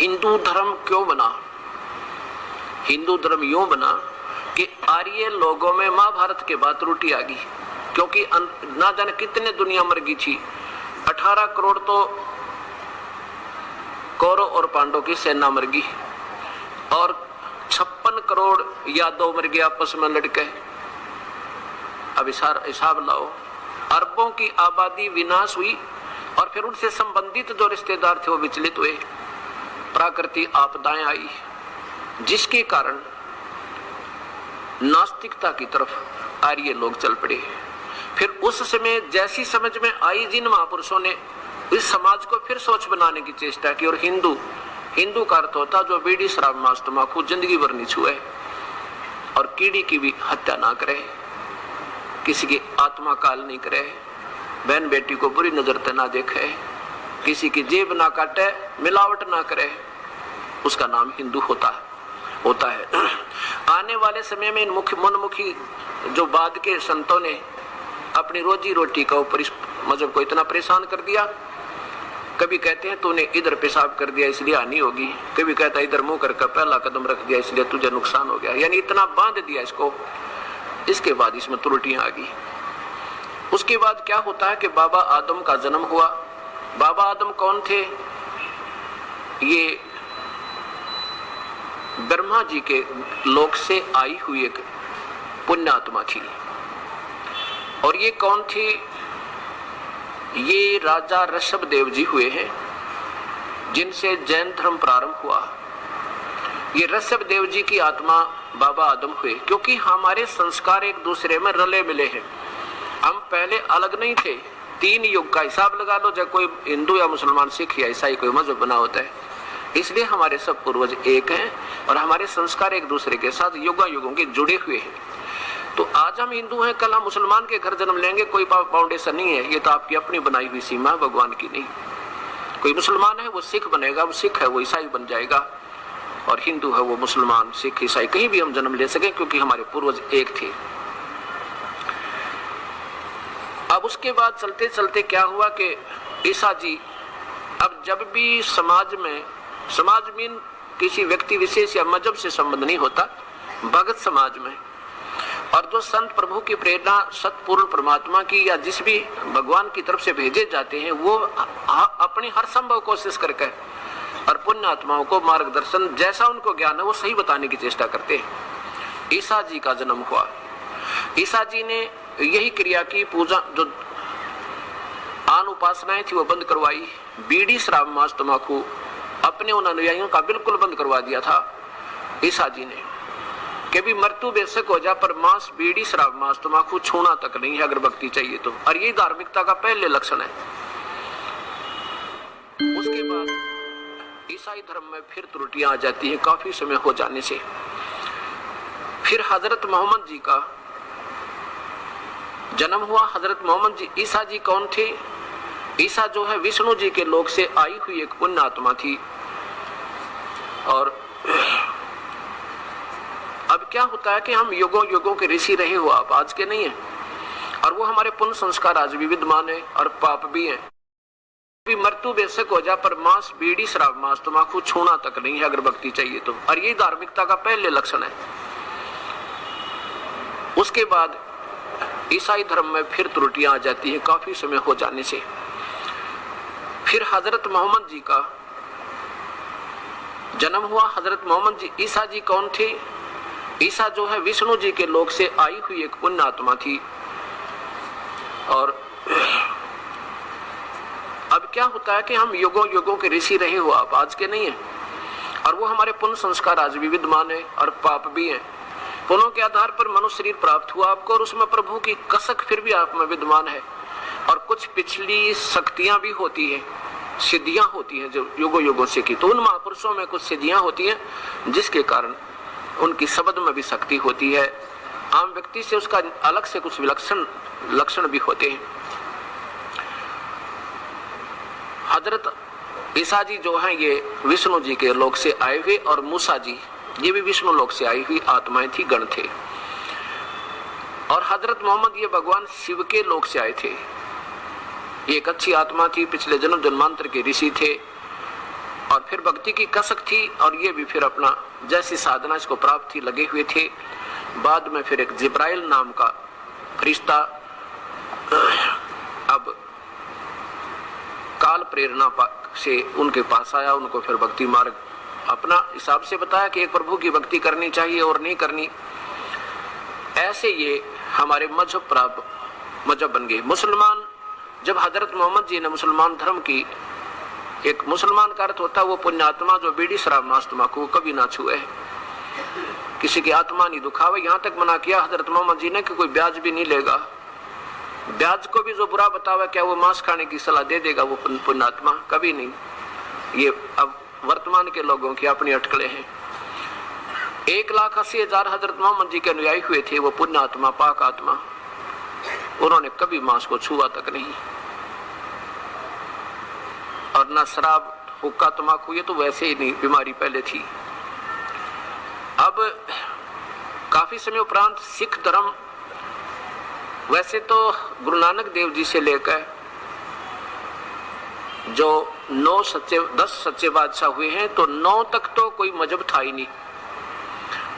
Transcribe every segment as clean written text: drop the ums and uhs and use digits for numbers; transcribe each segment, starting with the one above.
हिंदू धर्म क्यों बना? हिंदू धर्म यूं बना कि आर्य लोगों में महाभारत के बाद त्रुटि आ गई, क्योंकि ना जाने कितने दुनिया मर गई थी। 18 करोड़ तो कौरव और पांडव की सेना मर गई और 56 करोड़ यादव मर गए आपस में लड़के। अब हिसाब लाओ, अरबों की आबादी विनाश हुई और फिर उनसे संबंधित जो रिश्तेदार थे वो विचलित हुए। प्राकृतिक आपदाएं आई जिसके कारण नास्तिकता की तरफ आर्य लोग चल पड़े। फिर उस समय जैसी समझ में आई, जिन महापुरुषों ने इस समाज को फिर सोच बनाने की चेष्टा की। और हिंदू का अर्थ होता जो बीड़ी शराब मांस तंबाकू जिंदगी भर नहीं छुए और कीड़ी की भी हत्या ना करे, किसी की आत्मा काल नहीं करे, बहन बेटी को बुरी नजर से ना देखे, किसी की जेब ना काटे, मिलावट ना करे, उसका नाम हिंदू होता है। आने वाले समय में इन मनमुखी जो बाद के संतों ने अपनी रोजी रोटी का ऊपर इस मजहब को इतना परेशान कर दिया। कभी कहते हैं तूने इधर पेशाब कर दिया इसलिए हानि होगी, कभी कहता है इधर मुंह करके पहला कदम रख दिया इसलिए तुझे नुकसान हो गया, यानी इतना बांध दिया इसको। इसके बाद इसमें त्रुटियां आ गई। उसके बाद क्या होता है कि बाबा आदम का जन्म हुआ। बाबा आदम कौन थे? ये ब्रह्मा जी के लोक से आई हुई एक पुण्यात्मा थी। और ये कौन थी? ये राजा ऋषभदेव जी हुए हैं, जिनसे जैन धर्म प्रारंभ हुआ। ये ऋषभदेव जी की आत्मा बाबा आदम हुए, क्योंकि हमारे संस्कार एक दूसरे में रले मिले हैं। हम पहले अलग नहीं थे। 3 युग का हिसाब लगा लो, जब कोई हिंदू या मुसलमान सिख या ईसाई कोई मजहब बना होता है, इसलिए हमारे सब पूर्वज एक हैं और हमारे संस्कार एक दूसरे के साथ युगों युगों के जुड़े हुए हैं। तो आज हम हिंदू हैं, कल हम मुसलमान के घर जन्म लेंगे, कोई फाउंडेशन नहीं है। ये तो आपकी अपनी बनाई हुई सीमा है, भगवान की नहीं। कोई मुसलमान है वो सिख बनेगा, वो सिख है वो ईसाई बन जाएगा, और हिंदू है वो मुसलमान सिख ईसाई कहीं भी हम जन्म ले सके, क्योंकि हमारे पूर्वज एक थे। अब उसके बाद चलते चलते क्या हुआ कि ईसा जी, अब जब भी समाज में किसी व्यक्ति विशेष या मजहब से संबंध नहीं होता, भगत समाज में, और जो संत प्रभु की प्रेरणा सतपूर्ण परमात्मा की या जिस भी भगवान की तरफ से भेजे जाते हैं, वो अपनी हर संभव कोशिश करके और पुण्य आत्माओं को मार्गदर्शन जैसा उनको ज्ञान है वो सही बताने की चेष्टा करते हैं। ईसा जी का जन्म हुआ। ईसा जी ने यही क्रिया की, पूजा जो आन उपासनाएं थी वो बंद करवाई। बीड़ी शराब मांस तंबाकू अपने उन अनुयायियों का बिल्कुल बंद करवा दिया था ईसा जी ने, कि भी मृत्यु बेशक हो जा पर मांस बीड़ी शराब मांस तंबाकू छूना तक नहीं है अगर भक्ति चाहिए तो। और ये धार्मिकता का पहले लक्षण है। उसके बाद ईसाई धर्म में फिर त्रुटियां आ जाती हैं काफी समय हो जाने से। फिर हजरत मोहम्मद जी का जन्म हुआ। हजरत मोहम्मद जी, ईसा जी कौन थे? ईसा जो है विष्णु जी के लोक से आई हुई एक पुण्य आत्मा थी। और अब क्या होता है कि हम युगों युगों के ऋषि रहे हो, आप आज के नहीं है, और वो हमारे पुण्य संस्कार आज भी विद्यमान है और पाप भी है। मृत्यु बेशक हो जा पर मांस बीड़ी शराब मांस तंबाकू छूना तक नहीं है अगर भक्ति चाहिए तो। और ये धार्मिकता का पहले लक्षण है। उसके बाद ईसाई धर्म में फिर त्रुटियां आ जाती हैं काफी समय हो जाने से। फिर हजरत मोहम्मद जी का जन्म हुआ। हजरत मोहम्मद जी, ईसा जी कौन थे? ईसा जो है विष्णु जी के लोक से आई हुई एक पुण्य आत्मा थी। और अब क्या होता है कि हम युगों युगों के ऋषि रहे हो, आप आज के नहीं है, और वो हमारे पुण्य संस्कार आज भी विद्यमान है और पाप भी है। पुण्यों के आधार पर मनुष्य शरीर प्राप्त हुआ आपको, और उसमें प्रभु की कसक फिर भी आप में विद्यमान है। और कुछ पिछली शक्तियां भी होती है, सिद्धियां होती हैं जो युगों युगों से की। तो उन महापुरुषों में कुछ सिद्धियां होती हैं जिसके कारण उनकी शब्द में भी शक्ति होती है। आम व्यक्ति से उसका अलग से कुछ विलक्षण लक्षण भी होते हैं। हजरत ईसा जी जो हैं ये विष्णु जी के लोक से आए हुए, और मूसा जी ये भी विष्णु लोक से आई हुई आत्माएं थी, गण थे। और हजरत मोहम्मद ये भगवान शिव के लोक से आए थे। ये एक अच्छी आत्मा थी, पिछले जन्म जन्मांतर के ऋषि थे। और फिर भक्ति की कसक थी और ये भी फिर अपना जैसी साधना इसको प्राप्त थी लगे हुए थे। बाद में फिर एक जिब्राइल नाम का फरिश्ता अब काल प्रेरणा से उनके पास आया, उनको फिर भक्ति मार्ग अपना हिसाब से बताया कि एक प्रभु की भक्ति करनी चाहिए और नहीं करनी। ऐसे ये हमारे मजहब बन गए। मुसलमान, जब हजरत मोहम्मद जी ने मुसलमान धर्म की, एक मुसलमान का अर्थ होता है वो पुण्यात्मा जो बीड़ी शराब मांस तंबाकू कभी ना छुए, किसी की आत्मा नहीं दुखावे। यहाँ तक मना किया हजरत मोहम्मद जी ने कि कोई ब्याज भी नहीं लेगा, ब्याज को भी जो बुरा बतावे क्या वो मांस खाने की सलाह दे देगा वो पुण्यात्मा, कभी नहीं। ये अब वर्तमान के लोगों की अपनी अटकलें हैं। 1,80,000 हजरत मोहम्मद जी के अनुयायी हुए थे, वो पुण्यात्मा पाक आत्मा, उन्होंने कभी मांस को छुआ तक नहीं, और ना शराब हुक्का तंबाकू, ये तो वैसे ही नहीं, बीमारी पहले थी। अब काफी समय उपरांत सिख धर्म, वैसे तो गुरु नानक देव जी से लेकर जो 10 सच्चे बादशाह हुए हैं तो 9 तक तो कोई मजहब था ही नहीं।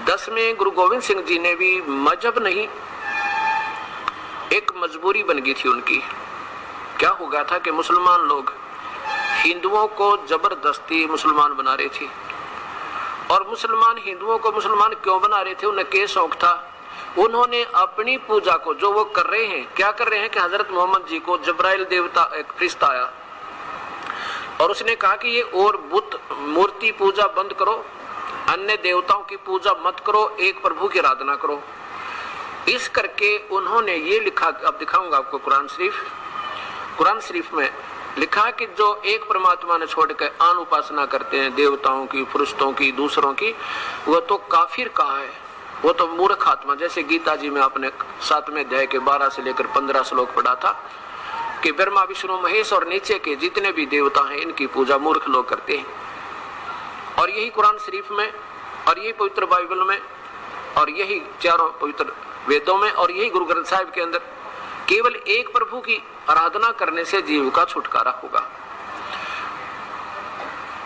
10 में गुरु गोविंद सिंह जी ने भी मजहब नहीं, एक मजबूरी बन गई थी उनकी। क्या हो गया था कि मुसलमान लोग हिंदुओं को जबरदस्ती मुसलमान बना रहे थे, और मुसलमान हिंदुओं को मुसलमान क्यों बना रहे थे, उन्हें क्या शौक था। उन्होंने अपनी पूजा को जो वो कर रहे हैं, क्या कर रहे हैं कि हजरत मोहम्मद जी को जिब्राइल देवता एक फरिश्ता आया और उसने कहा कि ये और बुत मूर्ति पूजा बंद करो, अन्य देवताओं की पूजा मत करो, एक प्रभु की आराधना करो। इस करके उन्होंने ये लिखा, अब दिखाऊंगा आपको कुरान शरीफ में लिखा कि जो एक परमात्मा ने छोड़कर आन उपासना करते हैं देवताओं की, फरिश्तों की, दूसरों की, वह तो काफिर कहा है, वो तो मूर्ख आत्मा। जैसे गीता जी में आपने 7वें अध्याय के 12 से लेकर 15 श्लोक पढ़ा था कि ब्रह्मा विष्णु महेश और नीचे के जितने भी देवता हैं इनकी पूजा मूर्ख लोग करते हैं। और यही कुरान शरीफ में, और यही पवित्र बाइबल में, और यही चारों पवित्र वेदों में, और यही गुरु ग्रंथ साहिब के अंदर केवल एक प्रभु की आराधना करने से जीव का छुटकारा होगा।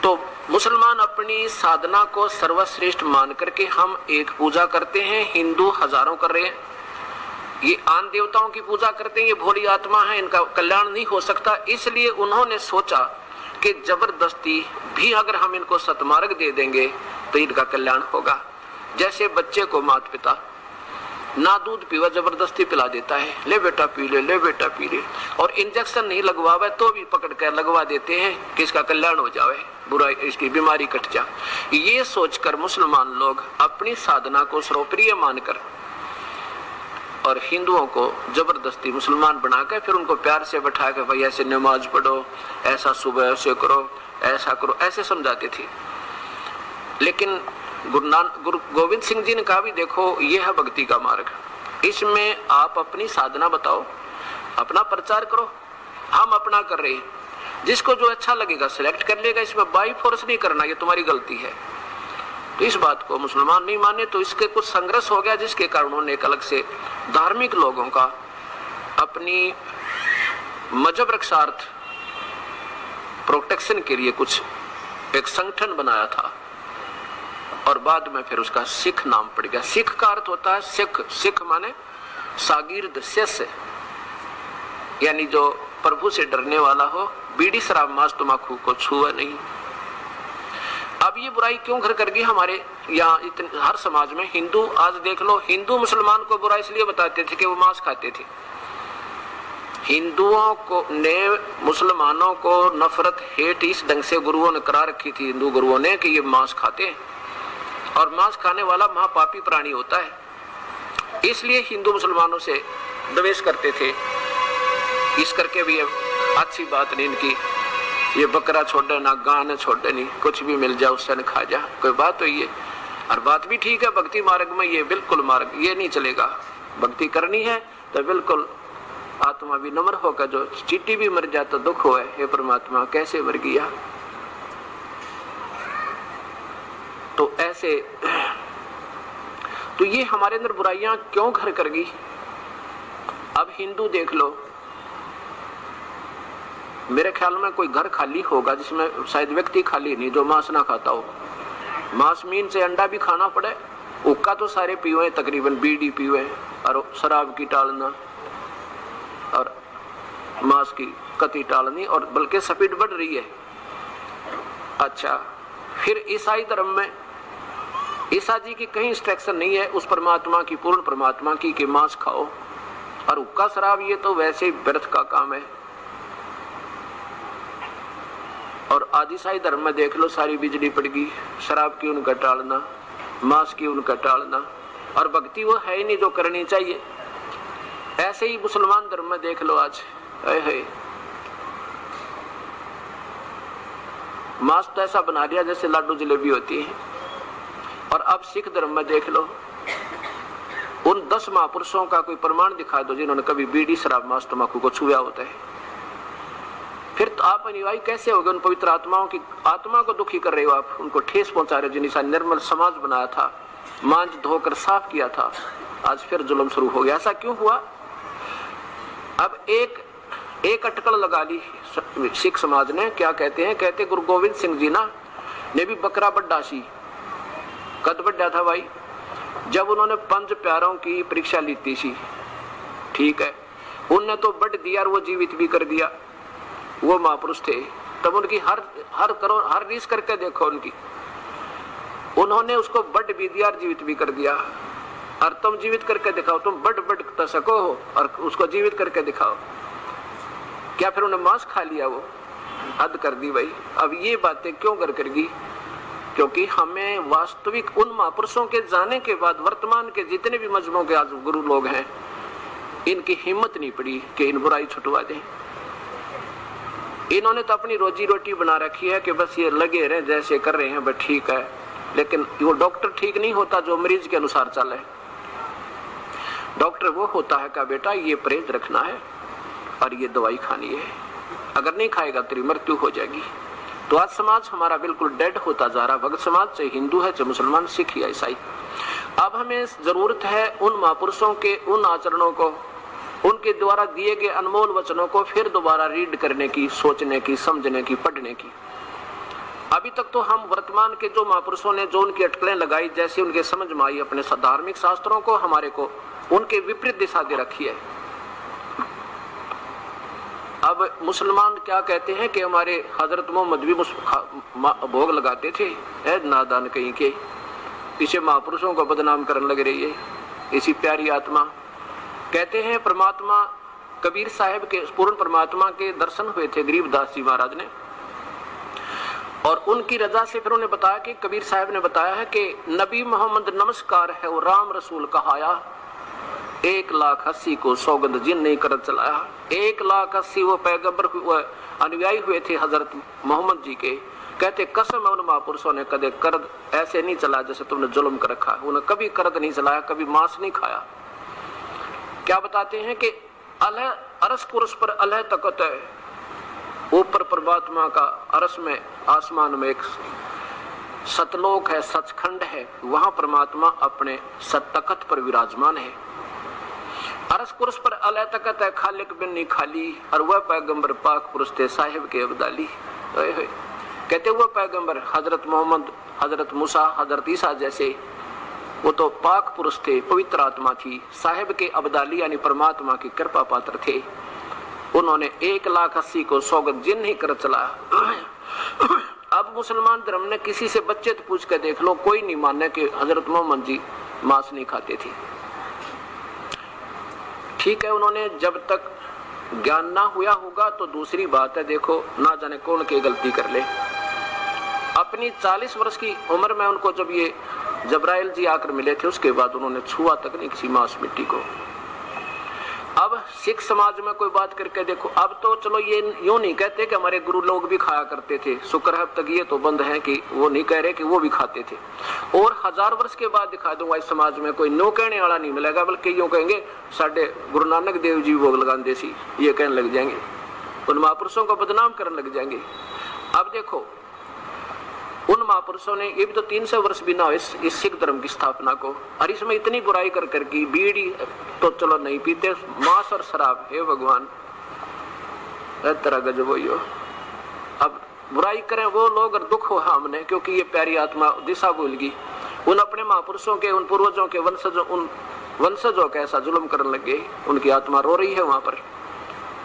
तो मुसलमान अपनी साधना को सर्वश्रेष्ठ मान करके हम एक पूजा करते हैं, हिंदू हजारों कर रहे हैं, ये आन देवताओं की पूजा करते हैं, ये भोली आत्मा है, इनका कल्याण नहीं हो सकता। इसलिए उन्होंने सोचा कि जबरदस्ती भी अगर हम इनको सतमार्ग दे देंगे तो इनका कल्याण होगा। जैसे बच्चे को माता पिता ना दूध पीवा जबरदस्ती पिला देता है, ले बेटा पी ले, ले बेटा पी ले, और इंजेक्शन नहीं लगवावे तो भी पकड़ कर लगवा देते हैं कि इसका कल्याण हो जाए, बुरा इसकी बीमारी कट जाए। ये सोचकर मुसलमान लोग अपनी साधना को सर्वप्रिय मानकर और हिंदुओं को जबरदस्ती मुसलमान बनाकर फिर उनको प्यार से बैठा कर भाई ऐसे नमाज पढ़ो, ऐसा सुबह ऐसे करो, ऐसा करो, ऐसे समझाते थे। लेकिन गुरु गोविंद सिंह जी ने कहा भी देखो ये है भक्ति का मार्ग, इसमें आप अपनी साधना बताओ, अपना प्रचार करो, हम अपना कर रहे हैं, जिसको जो अच्छा लगेगा सिलेक्ट कर लेगा, इसमें बाई फोर्स नहीं करना, ये तुम्हारी गलती है। तो इस बात को मुसलमान नहीं माने तो इसके कुछ संघर्ष हो गया, जिसके कारण उन्होंने एक अलग से धार्मिक लोगों का अपनी मजहब रक्षार्थ प्रोटेक्शन के लिए कुछ एक संगठन बनाया था, और बाद में फिर उसका सिख नाम पड़ गया। सिख का अर्थ होता है सिख, सिख माने शागिर्द, शिष्य, यानी जो प्रभु से डरने वाला हो, बीड़ी शराब मांस तंबाकू को छुआ नहीं। अब ये बुराई क्यों घर कर गई हमारे यहाँ हर समाज में। हिंदू आज देख लो, हिंदू मुसलमान को बुरा इसलिए बताते थे कि वो मांस खाते थे। हिंदुओं को ने मुसलमानों को नफरत हेट इस ढंग से गुरुओं ने करा रखी थी, हिंदू गुरुओं ने, कि ये मांस खाते हैं और मांस खाने वाला महापापी प्राणी होता है। इसलिए हिंदू मुसलमानों से द्वेष करते थे। इस करके भी अच्छी बात नहीं इनकी, ये बकरा छोड़े ना गान छोड़े नहीं, कुछ भी मिल जाए उससे न खा जा, कोई बात तो ये। और बात भी ठीक है, भक्ति मार्ग में ये बिल्कुल मार्ग ये नहीं चलेगा। भक्ति करनी है तो बिल्कुल आत्मा भी नम्र होकर, जो चींटी भी मर जाए तो दुख हो, हे परमात्मा कैसे मर गया। तो ऐसे तो ये हमारे अंदर बुराइयां क्यों घर कर गई। अब हिंदू देख लो, मेरे ख्याल में कोई घर खाली होगा जिसमें शायद व्यक्ति खाली नहीं जो मांस ना खाता हो। मांस मीन से अंडा भी खाना पड़े, हुक्का तो सारे पीवे तकरीबन, बीड़ी पीवे, और शराब की टालना और मांस की कती टालनी, और बल्कि स्पीड बढ़ रही है। अच्छा, फिर ईसाई धर्म में ईसा जी की कहीं इंस्ट्रक्शन नहीं है उस परमात्मा की, पूर्ण परमात्मा की, कि मांस खाओ और हुक्का शराब ये तो वैसे ही व्यर्थ का काम है। और आज ईसाई धर्म में देख लो सारी बिजली पड़ गई, शराब की उनका टालना, मांस की उनका टालना, और भक्ति वो है ही नहीं जो करनी चाहिए। ऐसे ही मुसलमान धर्म में देख लो आज, है मांस तो ऐसा बना दिया जैसे लाडू जलेबी होती है। और अब सिख धर्म में देख लो, उन 10 महापुरुषों का कोई प्रमाण दिखा दो जिन्होंने कभी बीड़ी शराब मांस तंबाकू को छुआ होता है। फिर तो आप अनुयायी कैसे हो गए उन पवित्र आत्माओं की? आत्मा को दुखी कर रहे हो आप, उनको ठेस पहुंचा रहे हो जिनका निर्मल समाज बनाया था, मांझ धोकर साफ किया था, आज फिर जुल्म शुरू हो गया। ऐसा क्यों हुआ? अब एक अटकल लगा ली सिख समाज ने। क्या कहते हैं? कहते गुरु गोविंद सिंह जी ना ने भी बकरा बड्डा सी, कद बड्डा था भाई, जब उन्होंने 5 प्यारों की परीक्षा ली थी, ठीक है, उनने तो बढ़ दिया और वो जीवित भी कर दिया, वो महापुरुष थे। तब उनकी हर रीस करके देखो उनकी, उन्होंने उसको बढ़ भी दिया और जीवित भी कर दिया। और तुम जीवित करके दिखाओ, तुम बढ़ सको हो और उसको जीवित करके दिखाओ। क्या फिर उन्हें मांस खा लिया? वो हद कर दी भाई। अब ये बातें क्यों करगी? क्योंकि हमें वास्तविक उन महापुरुषों के जाने के बाद वर्तमान के जितने भी मजहबों के आज गुरु लोग हैं, इनकी हिम्मत नहीं पड़ी कि इन बुराई छुटवा दें। इन्होंने तो अपनी रोजी रोटी बना रखी है कि बस ये लगे रहे जैसे कर रहे हैं, बस ठीक है। लेकिन वो डॉक्टर ठीक नहीं होता जो मरीज के अनुसार चले। डॉक्टर वो होता है कि बेटा ये परहेज रखना है और ये दवाई खानी है, अगर नहीं खाएगा तेरी मृत्यु हो जाएगी। तो आज समाज हमारा बिल्कुल डेड होता जा रहा। भगत समाज, चाहे हिंदू है, चाहे मुसलमान, सिख या ईसाई। अब हमें जरूरत है उन महापुरुषों के उन आचरणों को, उनके द्वारा दिए गए अनमोल वचनों को फिर दोबारा रीड करने की, सोचने की, समझने की, पढ़ने की। अभी तक तो हम वर्तमान के जो महापुरुषों ने जो उनकी अटकलें लगाई, जैसे उनके समझ में आई, अपने धार्मिक शास्त्रों को हमारे को उनके विपरीत दिशा दे रखी है। अब मुसलमान क्या कहते हैं कि हमारे हजरत मोहम्मद भी भोग लगाते थे। नादान कहीं के पीछे महापुरुषों को बदनाम करने लग रही है इसी प्यारी आत्मा। कहते हैं परमात्मा कबीर साहब के, पूर्ण परमात्मा के दर्शन हुए थे गरीबदास जी महाराज ने, और उनकी रजा से फिर उन्हें बताया कि कबीर साहब ने बताया है कि नबी मोहम्मद नमस्कार है वो राम रसूल कहाया, 1,80,000 को सौगंध जिन नहीं कर चलाया। 1,80,000 वो पैगंबर अनुयायी हुए थे हजरत मोहम्मद जी के। कहते कसम है उन महापुरुषों ने कदे कर्द ऐसे नहीं चलाया जैसे तुमने जुल्म कर रखा है। उन्हें कभी कर्द नहीं चलाया, कभी मांस नहीं खाया। क्या बताते हैं कि अलह अरस पुरुष पर अलह तकत है, ऊपर परमात्मा का अरस में आसमान में एक सतलोक है, सचखंड है, वहां परमात्मा अपने सतकत पर विराजमान है। अरस पुरुष पर अलह तकत है, खालिक बिन नहीं खाली, और वह पैगंबर पाक पुरुष थे साहिब के अब्दाली। कहते हुए पैगंबर हजरत मोहम्मद, हजरत मूसा, हजरत ईसा जैसे वो तो पाक पुरुष थे, पवित्र आत्मा थी, साहिब के अब्दाली यानी परमात्मा की कृपा पात्र थे। उन्होंने 1,80,000 को सौगंध जिन नहीं कर चलाया। अब मुसलमान धर्म ने किसी से बच्चे तो पूछ कर देख लो, कोई नहीं मानने कि हजरत मोहम्मद जी मांस नहीं खाते थे। ठीक है, उन्होंने जब तक ज्ञान ना हुआ होगा तो दूसरी बात है। देखो ना जाने कौन की गलती कर ले। अपनी 40 वर्ष की उम्र में उनको जब ये जबराइल जी आकर मिले थे, उसके बाद उन्होंने छुआ तक नहीं किसी मांस मिट्टी को। अब सिख समाज में कोई बात करके देखो, अब तो चलो ये यूं नहीं कहते कि हमारे गुरु लोग भी खाया करते थे, शुक्र है अब तक ये तो बंद है कि वो नहीं कह रहे कि वो भी खाते थे। और 1000 वर्ष के बाद दिखा दूंगा इस समाज में कोई नो कहने वाला नहीं मिलेगा, बल्कि यूं कहेंगे साढ़े गुरु नानक देव जी भोग लगाते सी, ये कहने लग जाएंगे, उन महापुरुषों को बदनाम करने लग जाएंगे। अब देखो उन महापुरुषों ने, ये भी तो 300 वर्ष भी ना हो इस सिख धर्म की स्थापना को, और इसमें इतनी बुराई कर की, बीड़ी तो चलो नहीं पीते, मांस और शराब, हे भगवान। तरह गजब हुई हो। अब बुराई करें वो लोग और दुख हो हमने, क्योंकि ये प्यारी आत्मा दिशा भूल गई। उन अपने महापुरुषों के, उन पूर्वजों के वंशजों के ऐसा जुल्म करने लग गए, उनकी आत्मा रो रही है वहां पर।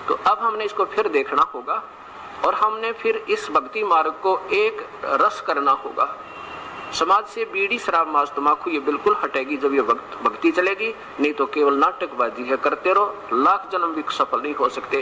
तो अब हमने इसको फिर देखना होगा और हमने फिर इस भक्ति मार्ग को एक रस करना होगा। समाज से बीड़ी शराब मांस तमाकू ये बिल्कुल हटेगी जब ये भक्ति चलेगी, नहीं तो केवल नाटकबाजी है, करते रहो, लाख जन्म भी सफल नहीं हो सकते।